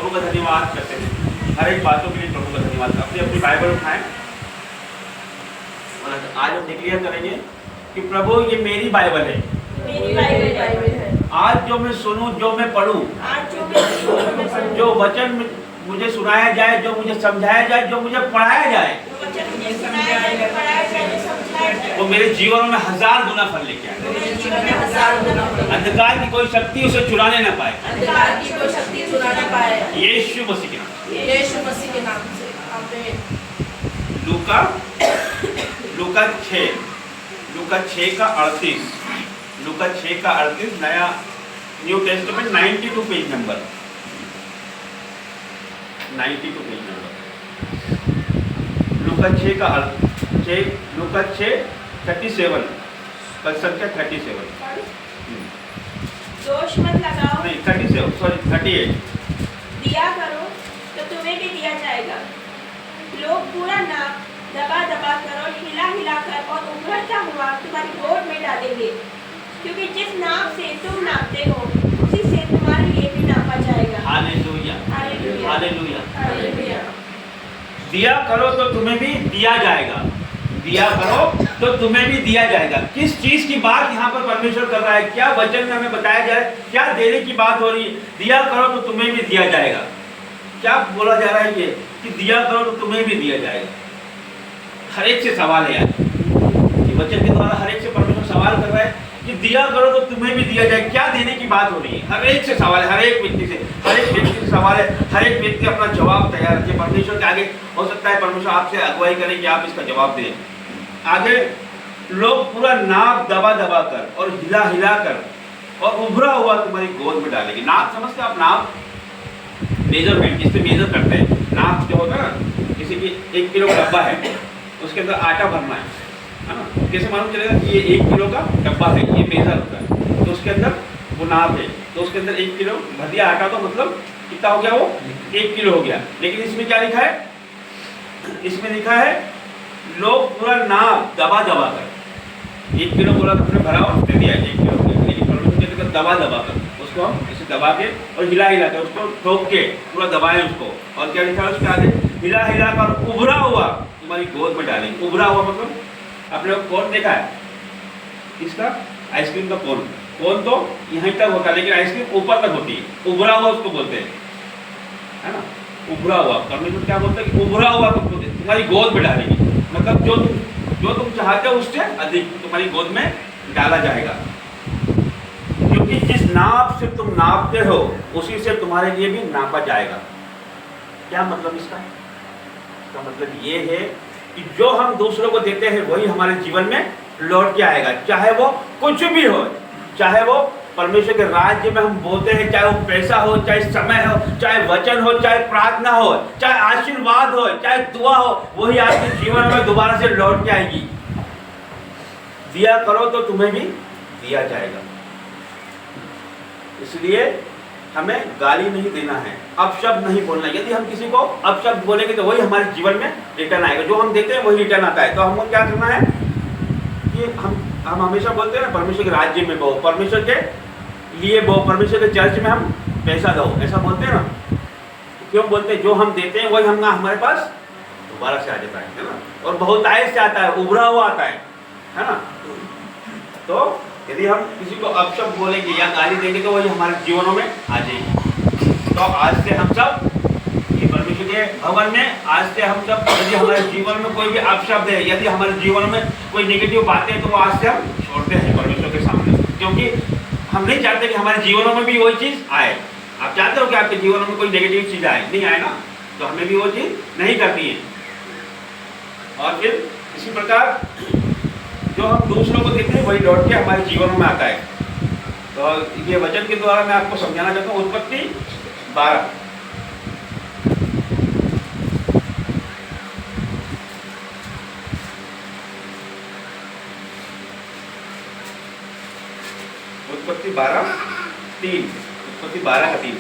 प्रभु का धन्यवाद करते हैं। हर एक बातों के लिए प्रभु का धन्यवाद। अपनी अपनी बाइबल उठाएं और आज हम डिक्लेयर करेंगे कि प्रभु ये मेरी बाइबल है, मेरी बाइबल है। आज जो मैं सुनूं, जो मैं पढ़ूं, आज जो मैं सुनूं, जो वचन मुझे सुनाया जाए, जो मुझे समझाया जाए, जो मुझे पढ़ाया जाए, जो वचन मुझे सुनाया जाए, पढ़ाया जाए, समझाया जाए, वो मेरे जीवन में 1000 गुना फल लेके आए। मेरे जीवन में 1000 गुना फल। अंधकार की कोई शक्ति उसे चुराने न पाए। अंधकार की कोई शक्ति चुरा न पाए। यीशु मसीह के नाम। यीशु मसीह के नाम से आमीन। लूका 6 का 38, लूका 6 का 38 नया new testament 92 page number, 92 page number. लूका 6:37 पद संख्या 37 दोष मत लगाओ, नहीं 37 सॉरी 38। दिया करो तो तुम्हें भी दिया जाएगा। लोग पूरा नाप दबा दबा कर और हिला हिला कर और उभरता हुआ तुम्हारी गोद में डालेंगे, क्योंकि जिस नाप से तुम नापते हो उसी से तुम्हारे लिए भी नापा जाएगा। Hallelujah, hallelujah, hallelujah. हालेलुया। दिया करो तो तुम्हें भी दिया जाएगा, दिया करो तो तुम्हें भी दिया जाएगा। किस चीज की बात यहाँ पर परमेश्वर कर रहा है? क्या वचन में हमें बताया जाए? क्या देने की बात हो रही है? दिया करो तो तुम्हें भी दिया जाएगा। क्या बोला जा रहा है ये कि दिया करो तो तुम्हें भी दिया जाएगा? हर एक से सवाल है यार, ये वचन के द्वारा हर एक से परमेश्वर सवाल कर रहा है कि दिया करो तो तुम्हें भी दिया जाए। क्या देने की बात हो रही है? हर एक से सवाल है, हर एक व्यक्ति से सवाल है। हर एक व्यक्ति अपना जवाब तैयार रखे परमेश्वर के आगे। हो सकता है परमेश्वर आपसे अगुवाई करे कि आप इसका जवाब दें। आगे लोग पूरा नाप दबा दबा कर और हिला हिला कर और उभरा हुआ तुम्हारी गोद में डालेंगे। नाप समझते आप? नाप मेजरमेंट, जिससे मेजर करते हैं। नाप जो होता है ना, जैसे कि 1 किलो का डब्बा है, उसके अंदर आटा भरना है ना, कैसे मालूम चलेगा कि ये 1 किलो का डब्बा है, ये मेजर होता है। तो उसके अंदर वो नाप है, तो उसके अंदर 1 किलो भर दिया आटा, तो मतलब कितना हो गया? वो 1 किलो हो गया। लेकिन इसमें क्या लिखा है? इसमें लिखा है लोग पूरा नाप दबा दबा कर, 1 किलो बोला तो हमने भरा और दे दिया 1 किलो, लेकिन परमेश्वर के दबा दबा कर उसको हम ऐसे दबा के और हिला हिला कर उसको ठोक के पूरा दबाएं उसको। और क्या लिखा है उसके आगे? हिला हिला कर उभरा हुआ तुम्हारी गोद में डालेंगे। उभरा हुआ मतलब आपने कोन देखा है इसका? आइसक्रीम का कोन तो यहीं तक होता है, लेकिन आइसक्रीम ऊपर तक होती है। उभरा हुआ उसको बोलते हैं, है ना? उभरा हुआ। परमेश्वर क्या बोलते हैं कि उभरा हुआ तुमको तुम्हारी गोद में डालेंगे। मतलब जो तुम चाहते हो उससे अधिक तुम्हारी गोद में डाला जाएगा, क्योंकि जिस नाप से तुम नापते हो उसी से तुम्हारे लिए भी नापा जाएगा। क्या मतलब इसका? इसका मतलब ये है कि जो हम दूसरों को देते हैं वही हमारे जीवन में लौट के आएगा, चाहे वो कुछ भी हो। चाहे वो परमेश्वर के राज्य में हम बोलते हैं, चाहे वो पैसा हो, चाहे समय हो, चाहे वचन हो, चाहे प्रार्थना हो, चाहे आशीर्वाद हो, चाहे दुआ हो, वही आपके जीवन में दोबारा से लौट के आएगी। दिया करो तो तुम्हें भी दिया जाएगा। इसलिए हमें गाली नहीं देना है, अपशब्द नहीं बोलना। यदि हम किसी को अपशब्द बोलेंगे तो वही हमारे जीवन में रिटर्न आएगा। जो हम देते हैं वही रिटर्न आता है। तो हमको क्या करना है कि हम हमेशा बोलते हैं ना, परमेश्वर के राज्य में बहु, परमेश्वर के लिए बहु, परमेश्वर के चर्च में हम पैसा दो, ऐसा बोलते हैं ना। क्यों बोलते हैं? जो हम देते हैं वही हम हमारे पास दोबारा से आ जाता है ना, और बहुतायत से आता है, उभरा हुआ आता है ना। तो यदि हम किसी को अपशब्द बोलेंगे या गाली देंगे तो वही हमारे जीवनों में आ जाएगी। तो आज से हम सब परमेश्वर के भवन में, आज से हम सब, यदि हमारे जीवन में कोई भी अपशब्द है, यदि हमारे जीवन में कोई नेगेटिव बातें हैं, तो वो आज से हम छोड़ते हैं परमेश्वर के सामने, क्योंकि हम नहीं चाहते कि हमारे जीवनों में भी वही चीज़ आए। आप चाहते हो कि आपके जीवन में कोई नेगेटिव चीज़ आए? नहीं आए ना, तो हमें भी वो चीज़ नहीं करनी है। और फिर इसी प्रकार जो हम दूसरों को देते हैं वही लौट के हमारे जीवनों में आता है। तो ये वचन के द्वारा मैं आपको समझाना चाहता हूँ। उत्पत्ति 12 उत्पत्ति 12:3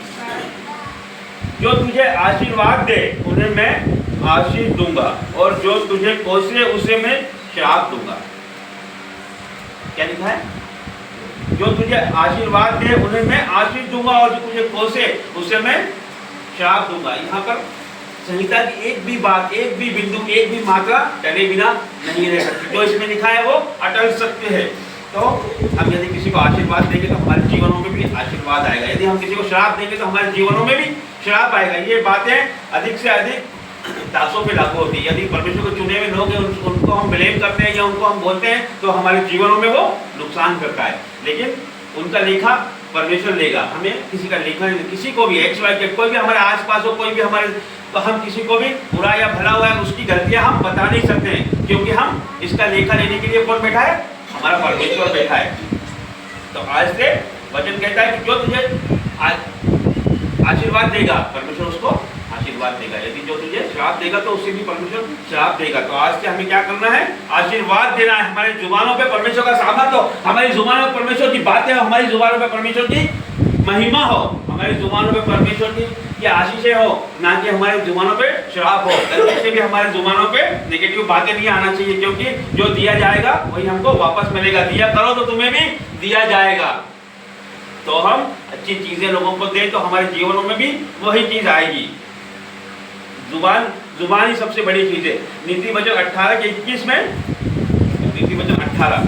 जो तुझे आशीर्वाद दे उन्हें मैं आशीष दूंगा, और जो तुझे कोसे उसे मैं श्राप दूंगा। क्या लिखा है? जो तुझे आशीर्वाद दे उन्हें मैं आशीष दूंगा, और जो तुझे कोसे उसे मैं श्राप दूंगा। यहाँ पर संहिता की एक भी बात, एक भी बिंदु, एक भी मात्रा टले बिना नहीं रह सकती। जो इसमें लिखा है वो अटल सत्य है। तो हम यदि किसी को आशीर्वाद देंगे तो हमारे जीवनों में भी आशीर्वाद आएगा, यदि हम किसी को श्राप देंगे तो हमारे जीवनों में भी श्राप आएगा। ये बातें अधिक से अधिक दासों पे लागू होती है। यदि परमेश्वर को चुने हुए लोग हैं, उनको हम ब्लेम करते हैं या उनको हम बोलते हैं तो हमारे जीवनों में वो नुकसान करता है। लेकिन उनका लेखा परमेश्वर लेगा। हमें किसी का लेखा नहीं, किसी को भी एक्स वाई जेड कोई भी हमारे आसपास हो, कोई भी हमारे, तो हम किसी को भी बुरा या भला हुआ है उसकी गलतियां हम बता नहीं सकते हैं, क्योंकि हम इसका लेखा लेने के लिए कौन बैठा है? हमारा परमेश्वर बैठा है। तो आज से वचन कहता है कि जो तुझे आशीर्वाद देगा परमेश्वर उसको आशीर्वाद देगा, यदि जो तुझे श्राप देगा तो उससे भी परमेश्वर श्राप देगा। तो आज से हमें क्या करना है? आशीर्वाद देना है। हमारी जुबानों पे परमेश्वर का सामर्थ हो, हमारी जुबानों पे परमेश्वर की बातें हो, हमारी जुबानों पे परमेश्वर की महिमा हो, हमारी जुबानों पे परमेश्वर की आशीषें हो, ना कि हमारी जुबानों पे श्राप हो। ऐसे भी हमारी जुबानों पे नेगेटिव बातें नहीं आना चाहिए, क्योंकि जो दिया जाएगा वही हमको वापस मिलेगा। दिया करो तो तुम्हें भी दिया जाएगा। तो हम अच्छी चीजें लोगों को दें तो हमारे जीवनों में भी वही चीज आएगी। जुबान ही सबसे बड़ी चीज है। नीति वचन 18 के 21 में, नीति वचन 18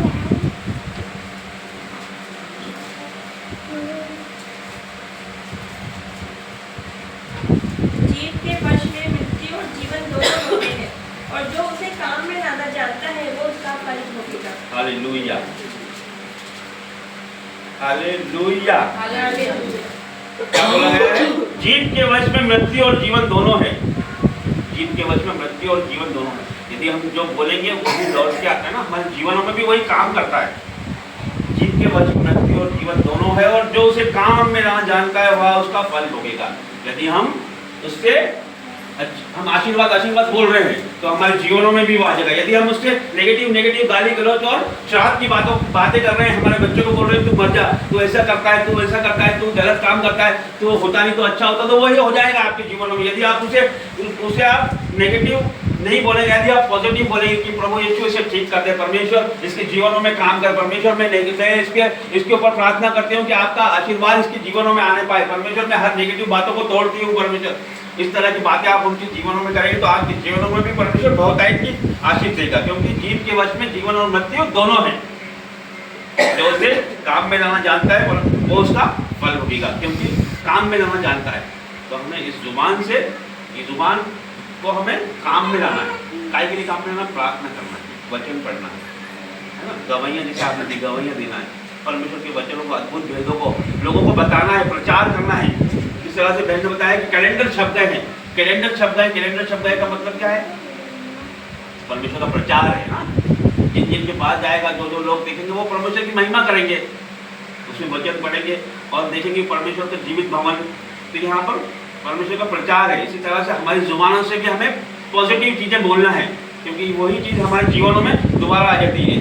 जीव के वश में मृत्यु और जीवन दोनों होते हैं, और जो उसे काम में लाना जानता है वो उसका फल भोगेगा। Hallelujah, hallelujah. क्या बोला गया है? जीव के वश में मृत्यु और जीवन दोनों है। जीव के वश में मृत्यु और जीवन दोनों है। यदि हम जो बोलेंगे वही लौट के आता है ना, हमारे जीवनों में भी वही काम करता है। जीव के वश में मृत्यु और जीवन दोनों है, और जो उसे काम में ना जानता है वह उसका फल भोगेगा। यदि हम उससे हम आशीर्वाद बोल रहे हैं तो हमारे जीवनों में भी वो आ जाएगा। यदि हम उससे नेगेटिव गाली गलौज और श्राप की बातें कर रहे हैं, हमारे बच्चों को बोल रहे हैं तू मर जा, तू ऐसा करता है, तू वैसा करता है, तू गलत काम करता है, तू होता नहीं तो अच्छा होता, तो वही हो जाएगा आपके जीवनों में। यदि आप उसे आप नेगेटिव नहीं बोलेंगे, यदि आप पॉजिटिव बोलेंगे कि प्रभु यीशु इसे ठीक कर दे, परमेश्वर इसके जीवनों में काम कर, परमेश्वर मैं इसके ऊपर प्रार्थना करती हूँ कि आपका आशीर्वाद इसके जीवनों में आने पाए, परमेश्वर मैं हर नेगेटिव बातों को तोड़ती हूँ परमेश्वर, इस तरह की बातें आप उनके जीवनों में करेंगे तो आपके जीवनों में भी परमेश्वर बहुतायत की आशीष देगा। क्योंकि जीव के वश में जीवन और मृत्यु दोनों हैं। जो उसे काम में लाना जानता है वो उसका फल भोगेगा, क्योंकि काम में लाना जानता है। तो हमें इस जुबान से, ये जुबान को हमें काम में लाना है। काय के लिए काम में लाना? प्रार्थना करना है, वचन पढ़ना है ना, गवाहियाँ जैसे आपने दी, गवाहियाँ देना है, परमेश्वर के वचनों को, अद्भुत भेदों को लोगों को बताना है, प्रचार करना है। इस तरह से बहन ने बताया कि कैलेंडर छप गए हैं। कैलेंडर छप गए का मतलब क्या है? परमेश्वर का प्रचार है ना। जिन के पास जाएगा, जो लोग देखेंगे वो परमेश्वर की महिमा करेंगे, उसमें वचन पढ़ेंगे और देखेंगे परमेश्वर का जीवित भवन। तो यहाँ पर परमेश्वर का प्रचार है। इसी तरह से हमारी जुबानों से भी हमें पॉजिटिव चीजें बोलना है, क्योंकि वही चीज हमारे जीवनों में दोबारा आ जाती है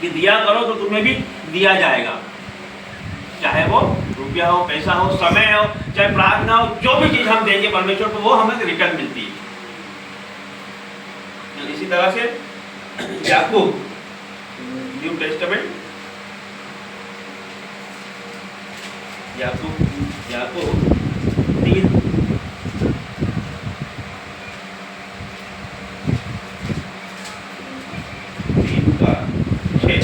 कि दिया करो तो तुम्हें भी दिया जाएगा। चाहे वो रुपया हो, पैसा हो, समय हो, चाहे प्रार्थना हो, जो भी चीज हम देंगे परमेश्वर को वो हमें रिटर्न मिलती है। इसी तरह से याकूब, न्यू टेस्टामेंट, याकूब 3 का 6।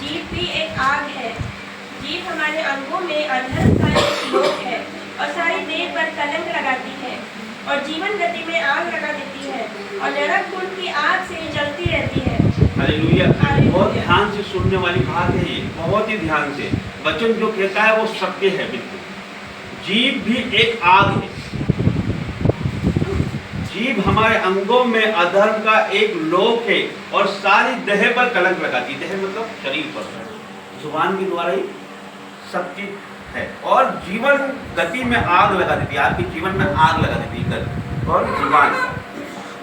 जीभ भी एक आग है। जीभ हमारे अंगों में अधर्म का एक लोक है और सारी देह पर कलंक लगाती है और जीवन गति में आग लगा देती है और नरक कुंड की आग से जलती रहती है। हालेलुया। बहुत ध्यान से सुनने वाली बात है ये, बहुत ही ध्यान से। वचन जो कहता है वो सत्य है बिल्कुल। जीभ भी एक आग है। जीभ हमारे अंगों में अधर्म का एक लोक है और सारी देह पर कलंक लगाती है। देह मतलब शरीर पर, जुबान के द्वारा ही सब चीज है और जीवन गति में आग लगा देती है। आपके जीवन में आग लगा देती है और जुबान,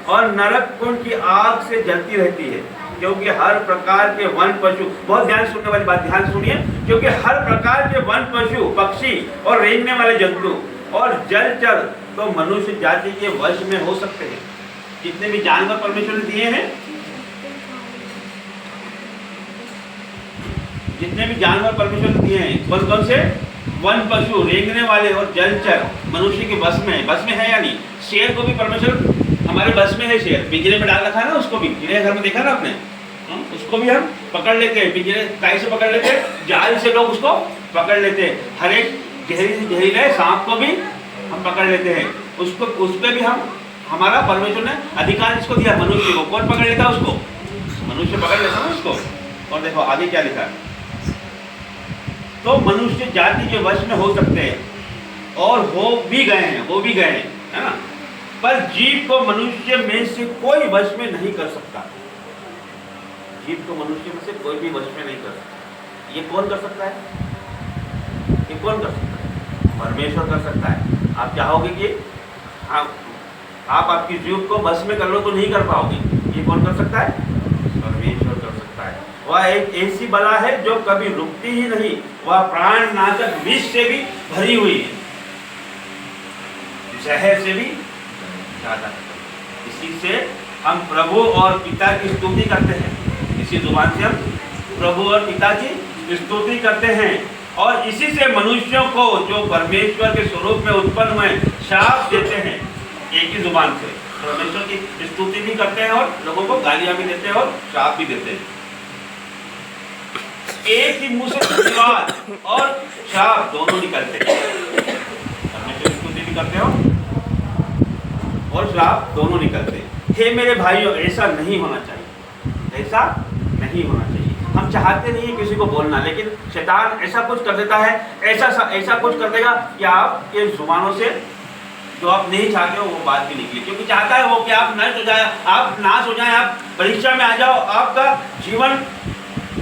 और नरक कुंड की आग से जलती रहती है, क्योंकि हर प्रकार के वन पशु, बहुत ध्यान सुनने वाली बात, ध्यान सुनिए, क्योंकि हर प्रकार के वन पशु, पक्षी और रेंगने वाले जंतु और जलचर तो मनुष्य जाति के वश में हो सकते हैं। जितने भी जानवर परमेश्वर ने दिए हैं, जितने भी जानवर परमेश्वर ने दिए हैं, कौन कौन से? वन पशु, रेंगने वाले और जलचर मनुष्य के बस में है या नहीं। शेर को भी परमेश्वर हमारे बस में है, शेर पिंजरे में डाल रखा है ना, उसको भी चिड़ियाघर में देखा ना आपने, उसको भी हम पकड़ लेते हैं, पिंजरे काई से पकड़ लेते हैं, जाल से लोग उसको पकड़ लेते हैं, हर एक जहरीले सांप को भी हम पकड़ लेते हैं, उसको उस पर भी हम हमारा परमेश्वर ने अधिकार इसको दिया। मनुष्य को कौन पकड़ लेता है? उसको मनुष्य पकड़ लेता है उसको। और देखो आगे क्या लिखा है, तो मनुष्य जाति के वश में हो सकते हैं और हो भी गए हैं, है ना, पर जीव को मनुष्य में से कोई वश में नहीं कर सकता। जीव को मनुष्य में से कोई भी वश में नहीं कर सकता। ये कौन कर सकता है? ये कौन कर सकता है? परमेश्वर कर सकता है। आप चाहोगे कि आप आपकी जीव को बस में कर लो तो नहीं कर पाओगे। ये कौन कर सकता है? परमेश्वर कर सकता है। वह एक ऐसी बला है जो कभी रुकती ही नहीं, वह प्राण नाशक विष से भी भरी हुई है, जहर से भी ज्यादा। इसी से हम प्रभु और पिता की स्तुति करते हैं, इसी जुबान से हम प्रभु और पिता की स्तुति करते हैं, और इसी से मनुष्यों को जो परमेश्वर के स्वरूप में उत्पन्न हुए शाप देते हैं। एक ही जुबान से परमेश्वर की स्तुति भी करते हैं और लोगों को गालियां भी देते हैं और शाप भी देते हैं। एक ही मुंह से धन्यवाद और शाप दोनों निकलते हैं। परमेश्वर की स्तुति भी करते हो और श्राप दोनों निकलते हैं। हे मेरे भाइयों, ऐसा नहीं होना चाहिए, ऐसा नहीं होना चाहिए। हम चाहते नहीं है किसी को बोलना, लेकिन शैतान ऐसा कुछ कर देता है, ऐसा कुछ कर देगा कि आपके जुबानों से जो आप नहीं चाहते हो वो बात भी निकले, क्योंकि चाहता है वो कि आप नष्ट हो जाए, आप नाश हो जाए, आप परीक्षा में आ जाओ, आपका जीवन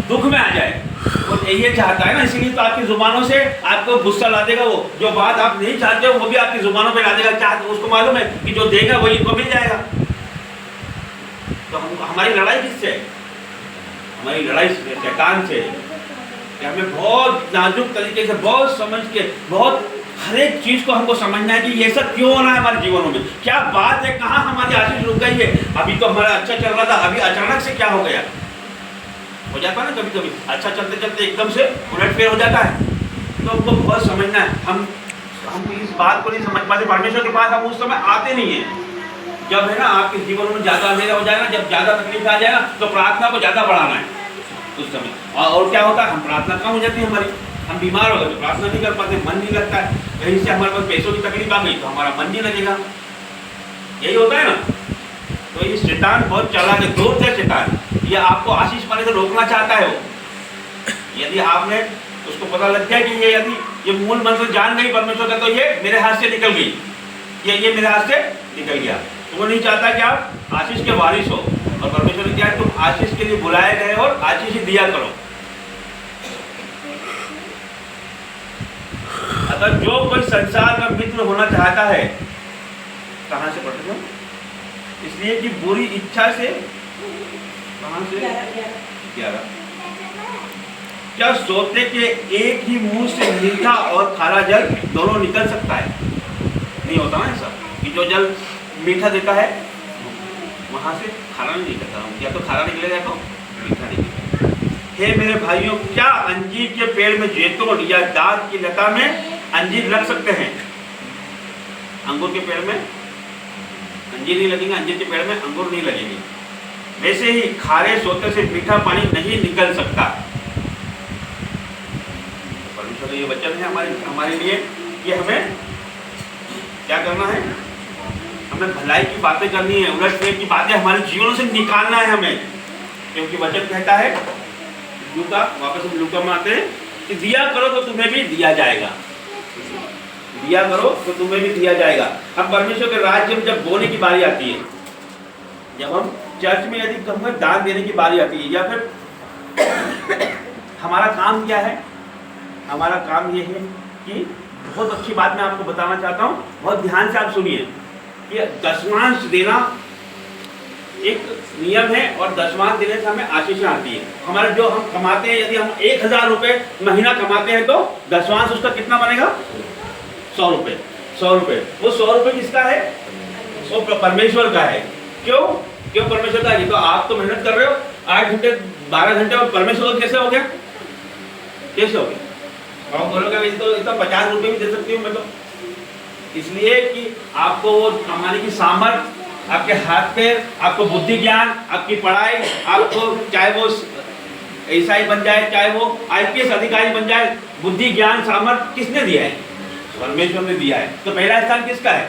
दुख में आ जाए। वो यही चाहता है ना, इसीलिए तो आपकी जुबानों से आपको गुस्सा ला देगा। वो जो बात आप नहीं चाहते हो वो भी आपकी जुबानों पे ला देगा। उसको मालूम है कि जो देगा वही इनको मिल जाएगा। तो हमारी लड़ाई किससे है? हमारी लड़ाई शैतान से है। कि हमें बहुत नाजुक तरीके से, बहुत समझ के, बहुत हर एक चीज को हमको समझना है कि ये सब क्यों हो रहा है हमारे जीवनों में, क्या बात है, कहाँ हमारी आशीष रुक गई है। अभी तो हमारा अच्छा चल रहा था, अभी अचानक से क्या हो गया। हो जाता है ना कभी कभी, अच्छा चलते चलते एकदम से उलटफेर हो जाता है। तो हमको बहुत समझना है। हम इस बात को नहीं समझ पाते। परमेश्वर के पास हम उस समय आते नहीं है जब है ना आपके जीवन में ज़्यादा अंधेरा हो जाएगा, जब ज़्यादा तकलीफ आ जाएगा, तो प्रार्थना को ज़्यादा बढ़ाना है उस समय। और क्या होता है, हम प्रार्थना कम हो जाती है हमारी, हम बीमार हो गए तो प्रार्थना नहीं कर पाते, मन नहीं लगता है। कहीं से हमारे पास पैसों की तकलीफ आ गई तो हमारा मन नहीं लगेगा। यही होता है ना। तो ये शैतान बहुत चालाक है, दूर से शैतान ये आपको आशीष पाने से रोकना चाहता है। वो यदि आपने उसको पता लग गया कि ये मूल मंत्र जान गई परमेश्वर का, तो ये मेरे हाथ से निकल गई, ये मेरे हाथ से निकल गया, तो वो नहीं चाहता कि आप आशीष के वारिस हो। और परमेश्वर ने क्या है, तुम आशीष के लिए बुलाए गए और आशीष ही दिया करो। अगर जो कोई संसार का मित्र होना चाहता है, कहां से पढ़ते हो, इसलिए कि बुरी इच्छा से, कहां से 11, क्या सोते के एक ही मुंह से मीठा और खारा जल दोनों निकल सकता है? नहीं होता ना ऐसा कि जो जल मीठा देता है वहां से खारा नहीं निकलता, या तो खारा निकलेगा तो मीठा निकलेगा। हे मेरे भाइयों, क्या अंजीर के पेड़ में जैतून या दाख की लता में अंजीर लग सकते हैं? अंगूर के पेड़ में अंजीर नहीं लगेंगे, अंजीर के पेड़ में अंगूर नहीं लगेंगे। वैसे ही खारे सोते से मीठा पानी नहीं निकल सकता। परमेश्वर का ये वचन है हमारे लिए कि हमें क्या करना है, हमें भलाई की बातें करनी है, उलटफेर की बातें हमारे जीवनों से निकालना है हमें। क्योंकि वचन कहता है, लूका, वापस हम लूका में आते हैं कि दिया करो तो तुम्हें भी दिया जाएगा, दिया करो तो तुम्हें भी दिया जाएगा। अब परमेश्वर के राज्य में जब बोने की बारी आती है, जब हम चर्च में यदि हमें दान देने की बारी आती है, या फिर हमारा काम क्या है, हमारा काम ये है कि बहुत अच्छी बात मैं आपको बताना चाहता हूँ, बहुत ध्यान से आप सुनिए कि दशमांश देना एक नियम है, और दशमांश देने से हमें आशीष आती है। हमारे जो हम कमाते हैं, यदि हम 1000 रुपये महीना कमाते हैं तो दशमांश उसका कितना बनेगा? 100 रुपये। 100 रुपये, वो 100 रुपये किसका है? वो परमेश्वर का है। क्यों परमेश्वर का है? तो आप तो मेहनत कर रहे हो 8 घंटे 12 घंटे, और परमेश्वर का कैसे हो गया? कैसे हो गया? और बोलोगे भाई तो इतना 50 रुपये भी दे सकती हूँ मैं तो, इसलिए कि आपको वो कमाने की सामर्थ्य, आपके हाथ पे, आपको बुद्धि ज्ञान, आपकी पढ़ाई, आपको चाहे वो ईसाई बन जाए, चाहे वो आईपीएस अधिकारी बन जाए, बुद्धि ज्ञान सामर्थ्य किसने दिया है? परमेश्वर ने दिया है। तो पहला स्थान किसका है?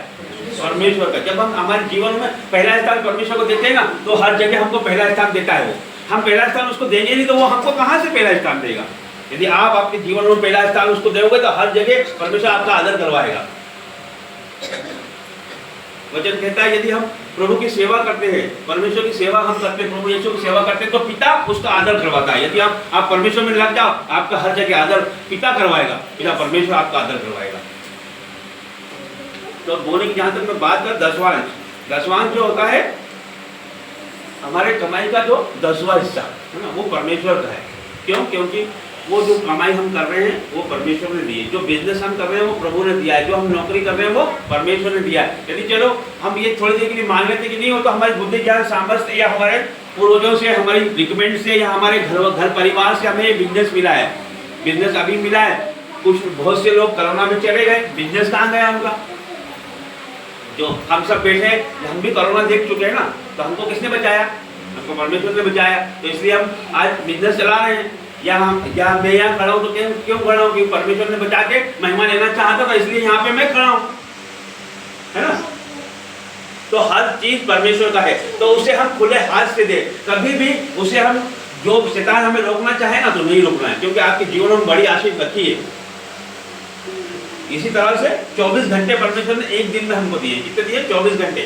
परमेश्वर का। जब हम हमारे जीवन में पहला स्थान परमेश्वर को देते हैं ना, तो हर जगह हमको पहला स्थान देता है वो। हम पहला स्थान उसको देंगे नहीं तो वो हमको कहाँ से पहला स्थान देगा? यदि आप आपके जीवन में पहला स्थान उसको दोगे तो हर जगह परमेश्वर आपका आदर करवाएगा। वचन कहता है यदि हम प्रभु की सेवा करते हैं, परमेश्वर की सेवा हम करते हैं, प्रभु यीशु की सेवा करते हैं, तो पिता उसका आदर करवाता है। यदि आप परमेश्वर में लग जाओ, आपका हर जगह आदर पिता करवाएगा, पिता परमेश्वर आपका आदर करवाएगा। तो बोने की जहां तक मैं बात कर, दसवां जो होता है हमारे कमाई का जो 10वां हिस्सा है ना, वो परमेश्वर का है। क्यों? क्योंकि वो जो कमाई हम कर रहे हैं वो परमेश्वर ने दी है, जो बिजनेस हम कर रहे हैं वो प्रभु ने दिया है, जो हम नौकरी कर रहे हैं वो परमेश्वर ने दिया है। यदि चलो हम ये थोड़ी देर के लिए मान लेते कि नहीं हो, तो हमारी बुद्धि ज्ञान सामर्थ्य या हमारे पूर्वजों से, हमारी रिकमेंड से या हमारे घर परिवार से हमें बिजनेस मिला है, बिजनेस अभी मिला है। कुछ बहुत से लोग कोरोना में चले गए, बिजनेस कहाँ गया उनका? जो हम सब बैठे, हम भी कोरोना देख चुके हैं ना, तो हमको किसने बचाया? हमको परमेश्वर ने बचाया। तो इसलिए हम आज बिजनेस चला रहे हैं, या मैं यहाँ खड़ा हूँ तो क्यों खड़ा हूँ? क्योंकि परमेश्वर ने बचा के महिमा लेना चाहता था, इसलिए यहाँ पे मैं खड़ा हूँ, है ना। तो हर चीज परमेश्वर का है, तो उसे हम खुले हाथ से दे। कभी भी उसे हम, जो शैतान हमें रोकना चाहे ना, तो नहीं रोकना है, क्योंकि आपके जीवन में बड़ी आशीष रखी है। इसी तरह से 24 घंटे परमेश्वर ने एक दिन में हमको दिए। कितने दिए? 24 घंटे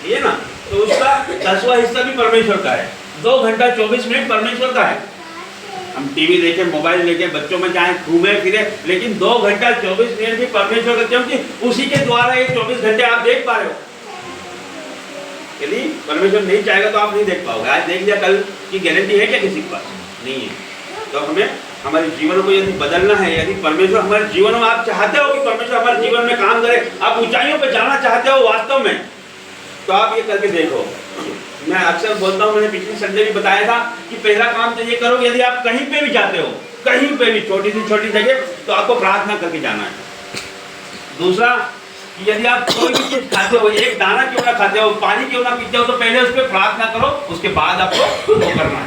दिए ना, तो उसका 10वां हिस्सा भी परमेश्वर का है। 2 घंटा 24 मिनट परमेश्वर का है। हम टीवी देखे, मोबाइल लेके, बच्चों में चाहे घूमे फिरे, लेकिन 2 घंटा 24 मिनट भी परमेश्वर का, क्योंकि उसी के द्वारा ये 24 घंटे आप देख पा रहे हो। यदि परमेश्वर नहीं चाहेगा तो आप नहीं देख पाओगे। आज देख लिया, कल की गारंटी है क्या किसी के पास? नहीं है। तो हमें हमारे जीवन को यदि बदलना है, यदि परमेश्वर हमारे जीवन में, आप चाहते हो कि परमेश्वर हमारे जीवन में काम करे, आप ऊंचाइयों पर जाना चाहते हो वास्तव में, तो आप ये करके देखो। मैं अक्सर बोलता हूँ, मैंने पिछले संडे भी बताया था कि पहला काम तो ये करो, यदि आप कहीं पे भी जाते हो, कहीं पे भी, छोटी सी छोटी जगह, तो आपको प्रार्थना करके जाना है। दूसरा, यदि आप कोई भी चीज खाते हो, एक दाना क्यों ना खाते हो, पानी क्यों ना पीते हो, तो पहले उस पर प्रार्थना करो, उसके बाद आपको वो करना है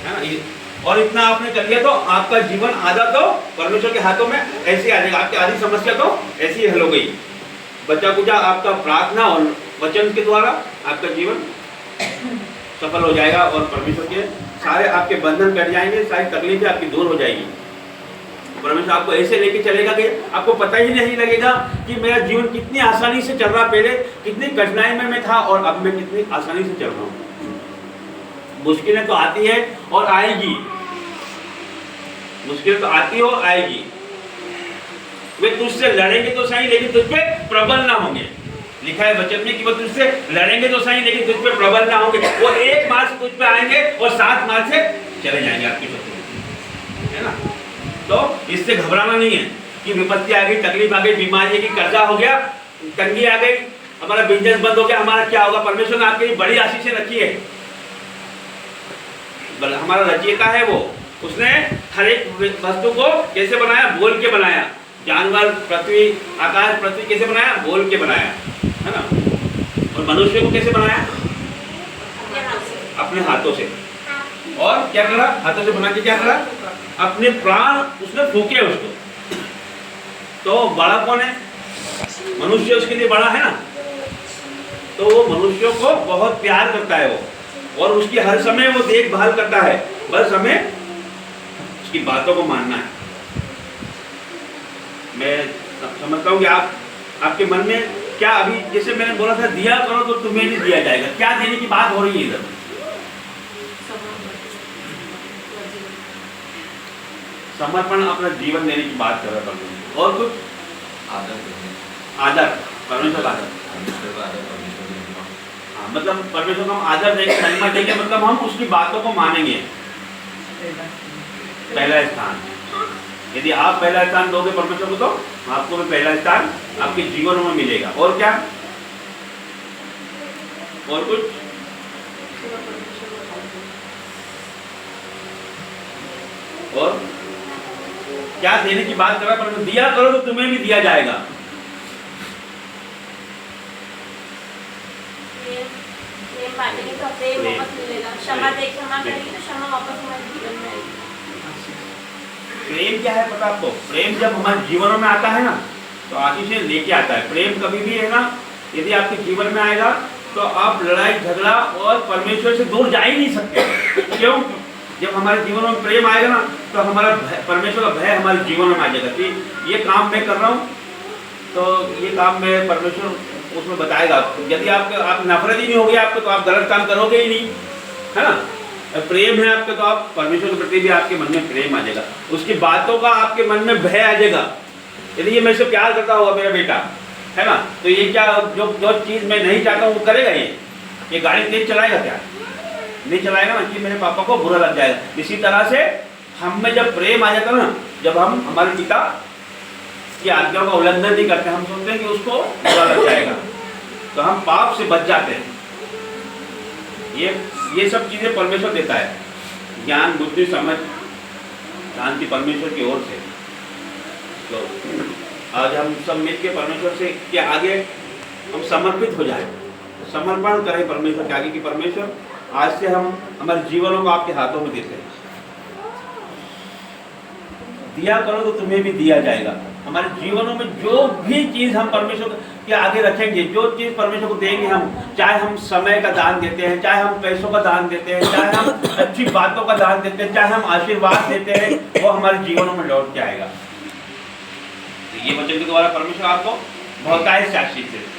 ना। और इतना आपने कर लिया तो आपका जीवन आधा तो परमेश्वर के हाथों में ऐसे आ जाएगा। आपकी आधी समस्या तो ऐसी ही हल हो गई। बचा कुचा आपका प्रार्थना और वचन के द्वारा आपका जीवन सफल हो जाएगा, और परमेश्वर के सारे आपके बंधन कट जाएंगे, सारी तकलीफें आपकी दूर हो जाएगी। परमेश्वर आपको ऐसे लेके चलेगा कि आपको पता ही नहीं लगेगा कि मेरा जीवन कितनी आसानी से चल रहा, पहले कितनी कठिनाई में मैं था और अब मैं कितनी आसानी से चल रहा हूँ। मुश्किलें तो आती है और आएगी, मुश्किल तो आती है और आएगी। वे तुझसे लड़ेंगे तो सही, लेकिन तुझ पे प्रबल ना होंगे। लिखा है वचन में कि वो तुझसे लड़ेंगे तो सही, लेकिन तुझ पे प्रबल ना होंगे। वो एक मार से तुझ पे आएंगे और 7 मार से चले जाएंगे आपके शत्रु, है ना। तो इससे घबराना नहीं है कि विपत्ति आ गई, तकलीफ आ गई, बीमारी की, कर्जा हो गया, तंगी आ गई, हमारा बिजनेस बंद हो गया, हमारा क्या होगा। परमेश्वर ने आपके लिए बड़ी आशीषें रखी है। हमारा रचयिता है वो, उसने हर एक वस्तु को कैसे बनाया? बोल के बनाया। जानवर, पृथ्वी, आकाश, पृथ्वी कैसे बनाया? बोल के बनाया, है ना। और मनुष्य को कैसे बनाया? अपने हाथों से। और क्या करा? हाथों से बना के क्या करा? अपने प्राण उसने फूके उसको। तो बड़ा कौन है? मनुष्य उसके लिए बड़ा है ना। तो वो मनुष्यों को बहुत प्यार करता है वो, और उसकी हर समय वो देखभाल करता है। बस हमें उसकी बातों को मानना है। मैं समझता हूँ कि आपके मन में क्या, अभी जैसे मैंने बोला था, दिया करो तो तुम्हें नहीं दिया जाएगा, क्या देने की बात हो रही है इधर? समर्पण, अपना जीवन देने की बात कर रहा था। और कुछ? आदर, परमेश्वर का आदर। हाँ, मतलब परमेश्वर को हम आदर देंगे, महिमा देंगे, मतलब हम उसकी बातों को मानेंगे। पहला स्थान, यदि आप पहला स्थान दोगे परमेश्वर को, तो आपको भी पहला स्थान आपके जीवन में मिलेगा। और क्या? और कुछ? और क्या देने की बात कर रहा है परमेश्वर? दिया करो तो तुम्हें भी दिया जाएगा। प्रेम बांटेंगे तो प्रेम वापस मिलेगा, क्षमा करेंगे तो क्षमा वापस हमारे जीवन में आएगी। प्रेम क्या है पता आपको? प्रेम जब हमारे जीवनों में आता है ना तो आशीष से लेके आता है। प्रेम कभी भी है ना, यदि आपके जीवन में आएगा तो आप लड़ाई झगड़ा और परमेश्वर से दूर जा ही नहीं सकते। क्यों? जब हमारे जीवन में प्रेम आएगा ना तो हमारा परमेश्वर का भय हमारे जीवन में आ जाएगा कि ये काम मैं कर रहा हूँ तो ये काम में परमेश्वर उसमें बताएगा। यदि आप नफरत ही नहीं होगी आपको तो आप गलत काम करोगे ही नहीं, है ना। प्रेम है आपके तो आप परमेश्वर के प्रति भी आपके मन में प्रेम आ जाएगा, उसकी बातों का आपके मन में भय आ जाएगा। यदि ये मेरे से प्यार करता होगा मेरा बेटा, है ना, तो ये क्या जो चीज़ मैं नहीं चाहता हूँ वो करेगा। ये गाड़ी तेज चलाएगा क्या? नहीं चलाएगा ना, कि मेरे पापा को बुरा लग जाएगा। इसी तरह से हम में जब प्रेम आ जाता है ना, जब हम हमारे पिता की आज्ञाओं का उल्लंघन नहीं करते, हम सोचते हैं कि उसको बुरा लग जाएगा, तो हम पाप से बच जाते हैं। ये सब चीज़ें परमेश्वर देता है, ज्ञान बुद्धि समझ शांति परमेश्वर की ओर से। तो आज हम सब मिल के परमेश्वर से के आगे हम समर्पित हो जाए, समर्पण करें परमेश्वर के आगे कि परमेश्वर आज से हम हमारे जीवनों को आपके हाथों में देते हैं। दिया करो तो तुम्हें भी दिया जाएगा। हमारे जीवनों में जो भी चीज़ हम परमेश्वर के आगे रखेंगे, जो चीज़ परमेश्वर को देंगे हम, चाहे हम समय का दान देते हैं, चाहे हम पैसों का दान देते हैं, चाहे हम अच्छी बातों का दान देते हैं, चाहे हम आशीर्वाद देते हैं, वो हमारे जीवनों में लौट के आएगा। तो ये वचन के द्वारा परमेश्वर आपको बहुतायत से आशीष देते हैं।